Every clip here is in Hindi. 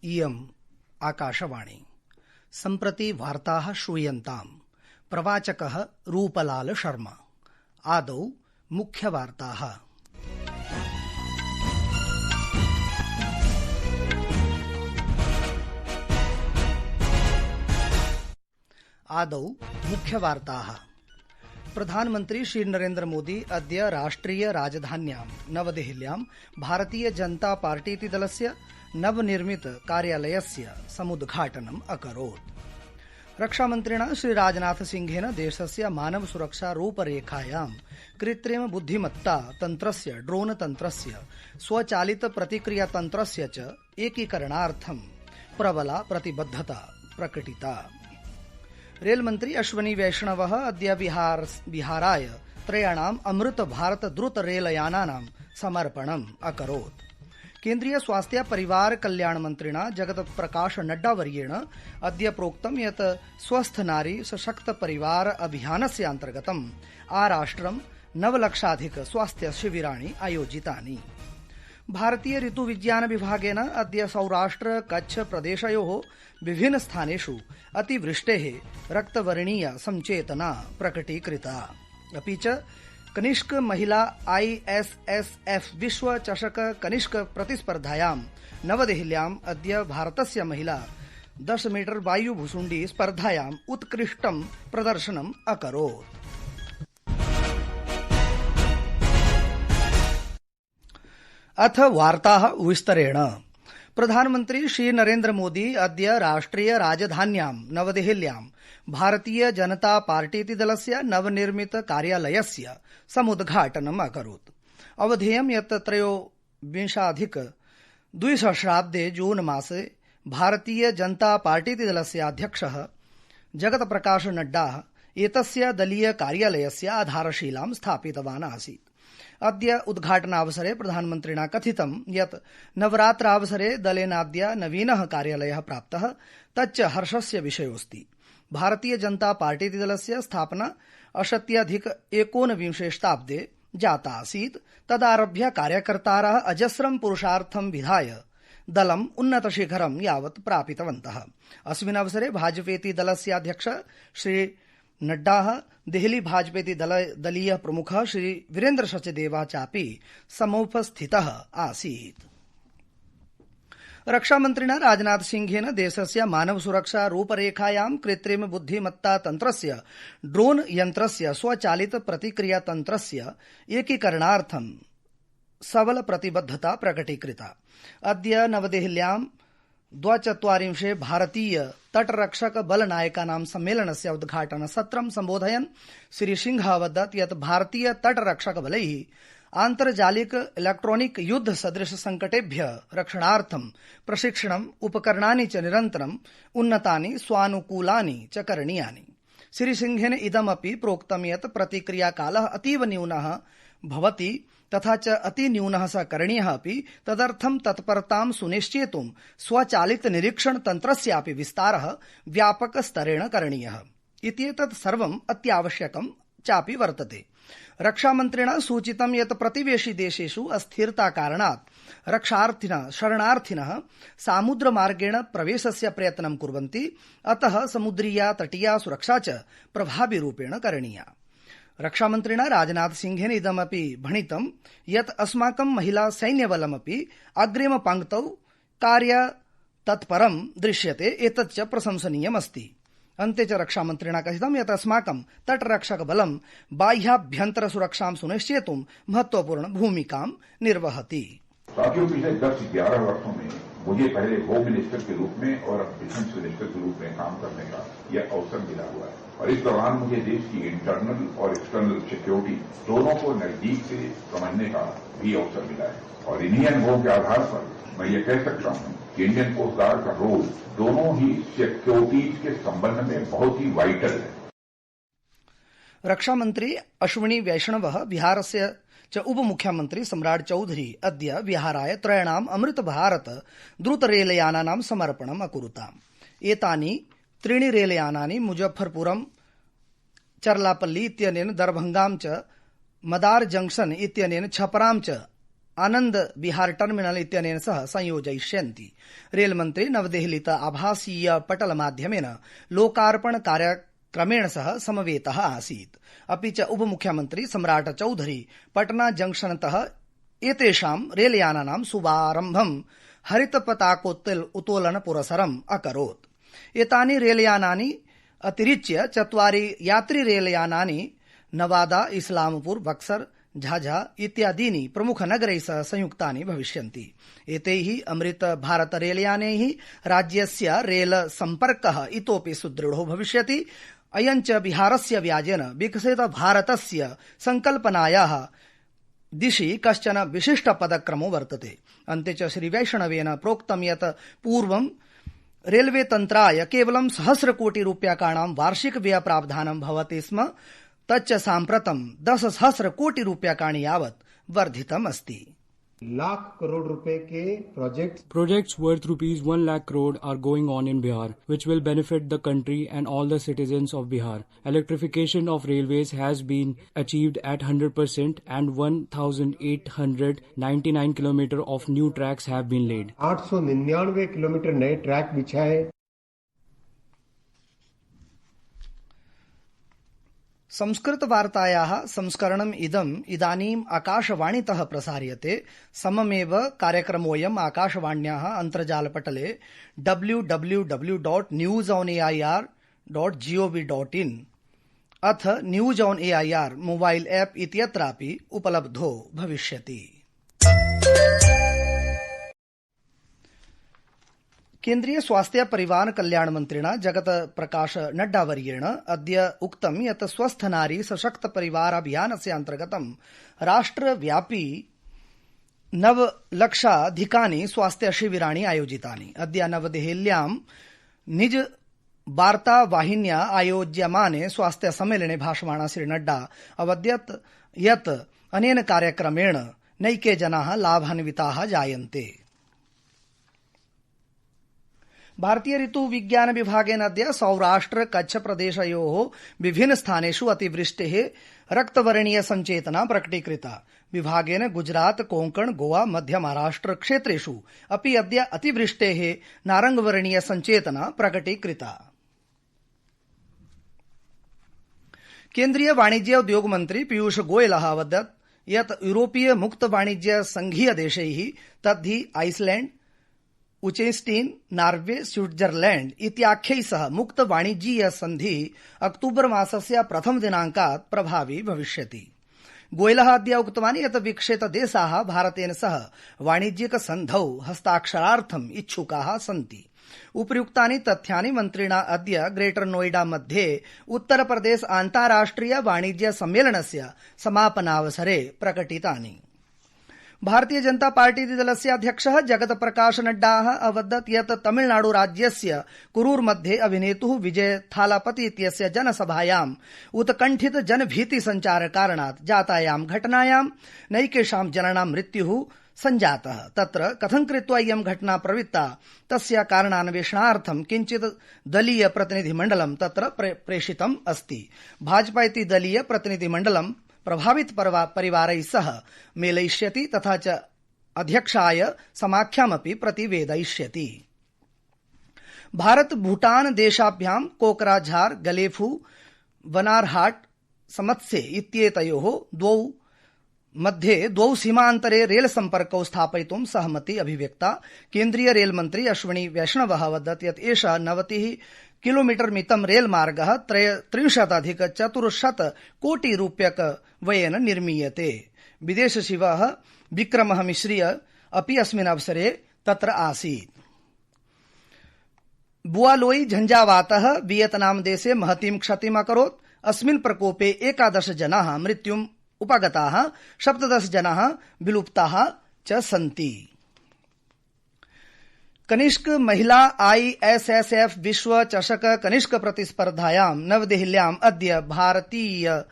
इयम् आकाशवाणी। सम्प्रति वार्ताः श्रूयन्ताम्। प्रवाचकः रूपलाल शर्मा। आदौ मुख्यवार्ताः। प्रधानमन्त्री श्री नरेन्द्र मोदी अद्य राष्ट्रिय राजधान्यां नवदेहल्यां भारतीय जनता पार्टीति दलस्य नवनिर्मित कार्यालयस्य समुद्घाटनम् अकरोत्। रक्षामन्त्रिणा श्री राजनाथ सिंहेन देशस्य मानव सुरक्षा रूपरेखायां कृत्रिम बुद्धिमत्ता तन्त्रस्य, ड्रोन तन्त्रस्य, स्वचालित प्रतिक्रिया तन्त्रस्य च एकीकरणार्थं प्रबला प्रतिबद्धता प्रकटिता। रेलमन्त्री अश्विनी वैष्णवः अद्य बिहाराय त्रयाणाम् अमृत भारत द्रुत रेलयानानां समर्पणम् अकरोत्। केन्द्रीय स्वास्थ्य परिवार कल्याण मन्त्रिणा जगत प्रकाश नड्डावर्येण अद्य प्रोक्तं यत् स्वस्थ नारी सशक्त परिवार अभियानस्य अन्तर्गतं आराष्ट्रं 9 लक्षाधिक स्वास्थ्य शिबिराणि आयोजितानि। भारतीय ऋतु विज्ञान विभागेन अद्य सौराष्ट्र कच्छ प्रदेशयोः विभिन्न स्थानेषु अतिवृष्टेः रक्तवर्णीय संचेतना प्रकटीकृता। अपि च कनिष्क महिला ISSF विश्व चषक कनिष्क प्रतिस्पर्धायां नवदेहल्याम् अद्य भारतस्य महिला 10 मीटर वायुभुसुण्डी स्पर्धायाम् उत्कृष्टं प्रदर्शनम् अकरोत्। अथ वार्ताः विस्तरेण। प्रधानमन्त्री श्री नरेन्द्र मोदी अद्य राष्ट्रिय राजधान्यां नवदेहल्यां भारतीय जनता पार्टीति दलस्य नवनिर्मित कार्यालयस्य समुद्घाटनम् अकरोत्। अवधेयं यत् 23अधिक-द्विसहस्राब्दे जून मासे भारतीय जनता पार्टीति दलस्य अध्यक्षः जगत प्रकाश नड्डा एतस्य दलीय कार्यालयस्य आधारशिलां स्थापितवान् आसीत्। अद्य उद्घाटनावसरे प्रधानमन्त्रिणा कथितं यत् नवरात्रावसरे दलेनाद्य नवीनः कार्यालयः प्राप्तः, तच्च हर्षस्य विषयोऽस्ति। भारतीय जनता पार्टीति दलस्य स्थापना 80-19 शताब्दे जाता आसीत्। तदारभ्य कार्यकर्तारः अजस्रं पुरुषार्थं विधाय दलम् उन्नतशिखरं यावत् प्रापितवन्तः। अस्मिन् अवसरे भाजपेति दलस्य अध्यक्षः श्री नड्डाः, देहली भाजपेति दलीय प्रमुखः श्री वीरेन्द्र सचदेवः चापि समुपस्थितः आसीत्। रक्षामन्त्रिणा राजनाथ सिंहेन देशस्य मानव सुरक्षा रूपरेखायां कृत्रिम बुद्धिमत्ता तन्त्रस्य, ड्रोन यन्त्रस्य, स्वचालित प्रतिक्रिया तन्त्रस्य एकीकरणार्थं सबल प्रतिबद्धता प्रकटीकृता। अद्य नवदेहल्यां 24 भारतीय तटरक्षक बल नायकानां सम्मेलनस्य उद्घाटन सत्रं सम्बोधयन् श्री सिंहः अवदत् यत् भारतीय तटरक्षक बलैः आन्तर्जालिक इलेक्ट्रॉनिक युद्ध सदृश संकटेभ्यः रक्षणार्थं प्रशिक्षणम्, उपकरणानि च निरन्तरम् उन्नतानि स्वानुकूलानि च करणीयानि। श्री सिंहेन इदमपि प्रोक्तं यत् प्रतिक्रियाकालः अतीव न्यूनः भवति तथा च अतिन्यूनः स करणीयः अपि। तदर्थं तत्परतां सुनिश्चेतुं स्वचालित निरीक्षण तन्त्रस्यापि विस्तारः व्यापक स्तरेण करणीयः। इत्येतत् सर्वम् अत्यावश्यकं चापि वर्तते। रक्षामन्त्रिणा सूचितं यत् प्रतिवेशि देशेषु अस्थिरताकारणात् रक्षार्थिनः शरणार्थिनः सामुद्रमार्गेण प्रवेशस्य प्रयत्नं कुर्वन्ति। अतः समुद्रीया तटीया सुरक्षा च प्रभाविरूपेण करणीया। रक्षामन्त्रिणा राजनाथ सिंहेन इदमपि भणितं यत् अस्माकं महिला सैन्यबलमपि अग्रिमपङ्क्तौ कार्यतत्परं दृश्यते। एतत् च प्रशंसनीयमस्ति। अन्ते च रक्षामन्त्रिणा कथितं यत् अस्माकं तटरक्षक बलं बाह्याभ्यन्तर सुरक्षां सुनिश्चेतुं महत्वपूर्ण भूमिकां निर्वहति। साथियों, पिछले 10-11 वर्षों में मुझे पहले होम मिनिस्टर के रूप में और अब डिफेंस मिनिस्टर के रूप में काम करने का यह अवसर मिला हुआ है और इस दौरान मुझे देश की इंटरनल और एक्सटर्नल सिक्योरिटी दोनों को नजदीक से समझने का भी अवसर मिला है और इन्हीं अनुभवों के आधार पर मैं ये कह सकता हूं कि इंडियन कोस्ट गार्ड का रोल दोनों ही सिक्योरिटी के संबंध में बहुत ही वाइटल है। रक्षा मंत्री अश्विनी वैष्णवः बिहारस्य च उपमुख्यमंत्री सम्राट चौधरी अद्य बिहाराय त्रयाणाम् अमृत भारत द्रुत रेलयानानां समर्पणम् अकुरुताम्। एतानि 3 रेलयानानि मुजफ्फरपुरं चरलापल्ली इत्यनेन दरभंगां च मदार जंक्शन इत्यनेन छपरां च आनंद विहार टर्मिनल इत्यनेन सह संयोजयिष्यन्ति। रेलमन्त्री नवदेहलीत आभासीय पटल माध्यमेन लोकार्पण कार्यक्रमेण सह समवेतः आसीत्। अपि च उपमुख्यमन्त्री सम्राट चौधरी पटना जंक्शनतः एतेषां रेलयानानां शुभारम्भं हरित पताकोत्तोलन पुरस्सरम् अकरोत्। एतानि रेलयानानि अतिरिच्य 4 यात्री रेलयानानि नवादा, इस्लामपुर, बक्सर, झाझा इत्यादीनि प्रमुखनगरैः सह संयुक्तानि भविष्यन्ति। एतैः अमृत भारत रेलयानैः राज्यस्य रेल सम्पर्कः इतोपि सुदृढो भविष्यति। अयञ्च बिहारस्य व्याजेन विकसित भारतस्य संकल्पनायाः दिशि कश्चन विशिष्ट पदक्रमो वर्तते। अन्ते च श्रीवैष्णवेन प्रोक्तं यत् पूर्वं रेलवे तन्त्राय केवलं 1,000 कोटि रूप्यकाणां वार्षिक व्यय प्रावधानं भवति स्म, तच्च साम्प्रतं 10,000 कोटि रूप्यकाणि यावत् वर्धितम् अस्ति। लाख करोड़ रुपए के projects worth rupees 1 lakh crore are going on in Bihar, which will benefit the country and all the citizens of Bihar. Electrification of railways has been achieved at 100% and 1,899 kilometers of new tracks have been laid. 899 kilometre नए ट्रैक बिछाए। संस्कृत वार्तायाः संस्करणम् इदानीम् आकाशवाणीतः प्रसार्यते। सममेव कार्यक्रमोऽयम् आकाशवाण्याः अन्तर्जालपटले www.newsonair.gov.in अथ news on AIR mobile app इत्यत्रापि उपलब्धो भविष्यति। केन्द्रीय स्वास्थ्य परिवार कल्याण मन्त्रिणा जगत प्रकाश नड्डा वर्येण अद्य उक्तं यत् स्वस्थ नारी सशक्त परिवार अभियानस्य अन्तर्गतं राष्ट्रव्यापी 9,00,000 स्वास्थ्य शिबिराणि आयोजितानि। अद्य नवदेहल्यां निज वार्ता वाहिन्या आयोज्यमाने स्वास्थ्य सम्मेलने भाषमाणा श्री नड्डा अवदत् यत् अनेन कार्यक्रमेण नैके जनाः लाभान्विताः जायन्ते। भारतीय ऋतु विज्ञान विभागेन अद्य सौराष्ट्र कच्छ प्रदेशयोः विभिन्न स्थानेषु अतिवृष्टेः रक्तवर्णीय संचेतना प्रकटीकृता। विभागेन गुजरात, कोंकण, गोवा, मध्य महाराष्ट्र क्षेत्रेषु अपि अद्य अतिवृष्टेः नारंगवर्णीय संचेतना प्रकटीकृता। केन्द्रीय वाणिज्य उद्योग मन्त्री पीयूष गोयलः अवदत् यत् यूरोपीय मुक्त वाणिज्य संघीय देशैः तद्धि आइसलैंड, उचेस्टीन, नार्वे, स्विट्जरलैंड इत्याख्यैः सह मुक्त वाणिज्यीय सन्धि अक्टूबर मासस्य प्रथम दिनांकात् प्रभावी भविष्यति। गोयलः अद्य उक्तवान् यत् विकसित देशाः भारतेन सह वाणिज्यिक सन्धौ हस्ताक्षरार्थम् इच्छुकाः सन्ति। उपर्युक्तानि तथ्यानि मन्त्रिणा अद्य ग्रेटर नोएडा मध्ये उत्तर प्रदेश अन्ताराष्ट्रिय वाणिज्य सम्मेलनस्य समापनावसरे प्रकटितानि। भारतीय जनता पार्टी दलस्य अध्यक्षः जगत प्रकाश नड्डाः अवदत् यत् तमिलनाडु राज्यस्य कुरूर मध्ये अभिनेतुः विजय थालापति इत्यस्य जनसभायाम् उत्कण्ठित जनभीति संचार कारणात् जातायां घटनायां नैकेषां जनानां मृत्युः सञ्जातः। तत्र कथं कृत्वा इयं घटना प्रवृत्ता तस्य कारणान्वेषणार्थं किञ्चित् दलीय प्रतिनिधिमण्डलं तत्र प्रेषितम् अस्ति। भाजपा इति दलीय प्रतिनिधिमण्डलं प्रभावित परिवारैः सह मेलयिष्यति तथा च अध्यक्षाय समाख्यामपि प्रतिवेदयिष्यति। भारत भूटान देशाभ्यां कोकराझार, गलेफू, बनारहाट, समत्से इत्येतयोः द्वौ सीमान्तरे रेल सम्पर्कौ स्थापयितुं सहमति अभिव्यक्ता। केन्द्रीय रेल मन्त्री अश्विनी वैष्णवः अवदत् यत् एषः 90 किलोमीटर मितं रेलमार्गः 63,400 कोटि रूप्यक व्ययेन निर्मीयते। विदेश सचिवः विक्रमः मिश्री अपि अस्मिन् अवसरे तत्र आसीत्। बुआलोई झंझावातः वियतनाम देशे महतीं क्षतिम् अकरोत्। अस्मिन् प्रकोपे 11 जनाः मृत्युम् उपगताः, 17 जनाः विलुप्ताः च सन्ति। कनिष्क महिला ISSF विश्व चषक कनिष्क प्रतिस्पर्धायां नवदेहल्याम् अद्य भारतीय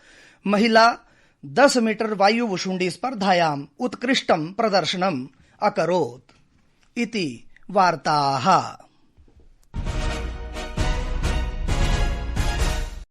महिला 10 मीटर वायुवुशुण्डी स्पर्धायाम् उत्कृष्टं प्रदर्शनम् अकरोत् इति वार्ताः।